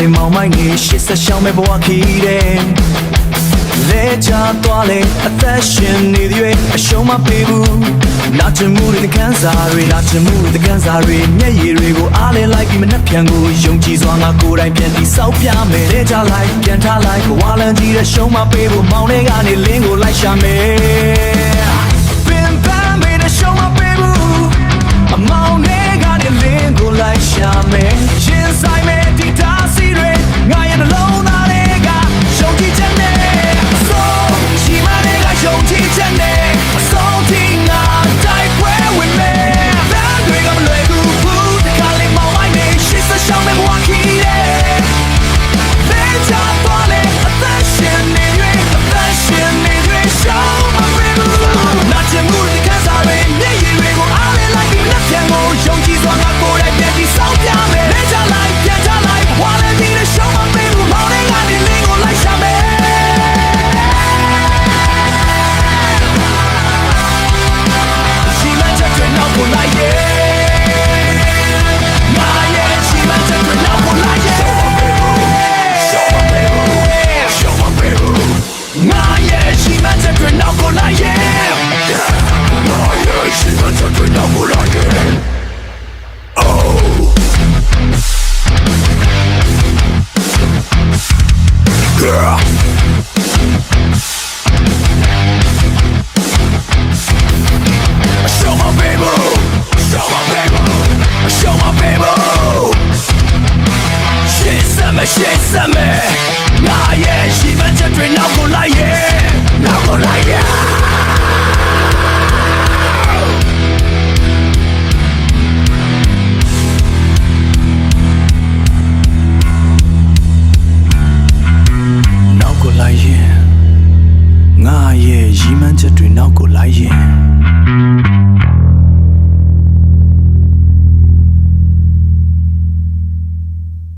လေးမောင်မိုင်းနေရှစ်ဆက်ရှောင်းမဲ့ဘဝခီးတယ်လဲချသွားလေအသက်ရှင်နေသည်၍အရှုံးမပေးဘူးနာချင်မှုတွေကန်စားတွေနာချင်မှုတွေကန်စားတွေမျက်ရည်တွေကိုအားလဲလိုက်ပြီးမနှက်ပြန်ကိုယုံကြည်စွာငါကိုယ်တိုင်ပြန်ပြီးစောက်ပြမယ်လဲချလိုက်ပြန်ထားလိုက်ဘဝလန်းကြီးတဲ့ရှုံးမပေးဘူးမောင်လေးကနေလင်းကိုလိုက်ရှာမယ်ပင်ပန်းမေးတဲ့ရှုံးမပေးဘူးအမောင်လေးကနေလင်းကိုလိုက်ရှာမယ်ရင်ဆိုင်မဲ့ဒီတာစီတွေငါရဲ့နှလုံးသားတွေကယုံကြည်ချက်နဲ့အဆုံးရှိမလေးကယုံကြည်ချက်နဲ့အဆုံးထိငါတိုက်ပွဲဝင်မယ်လမ်းတွေကမလွယ်ဘူးတခါလေးမောင်လိုက်နေရှစ်ဆက်ရှောင်းမဲ့ဘဝခီးတယ်လဲချသွားလေအသက်ရှင်နေ၍အသက်ရှင်နေ၍ရှောင်းမပေးဘူးနာချင်မှုတွေကန်စားတွေမျက်ရည်တွေကိုအားလဲလိုက်ပြီးလက်ပြန်ကိုယုံကြည်စွာငါကိုယ်တိုင်ပြန်ပြီးစောင့်ပြမယ်လဲချလိုက်ပြန်ချလိုက်ဝါလဲပြီးတဲ့ရှောင်းမပေးဘူးမောင်လေးကနေလင်းကိုလိုက်ရှာမယ်ရှိမှချက်တွေနောက်ကိုလိုက်ရဲ့ငါရဲ့ရှိမှချက်တွေနောက်ကိုလိုက်ရဲ့ရှောင်းမပေးဘူးရှောင်းမပေးဘူးငါရဲ့ရှိမှချက်တွေနောက်ကိုလိုက်ရဲ့ငါရဲ့ရှိမှချက်တွေနောက်ကိုလိုက်ရဲ့Yeah. Show my baby, show my baby, show my baby. She's a me. Nah, yeah, she meant to drink now go like yeah, now go like yeah.ငါရဲ့ရည်မှန်းချက်တွေနောက်ကိုလိုက်ရင်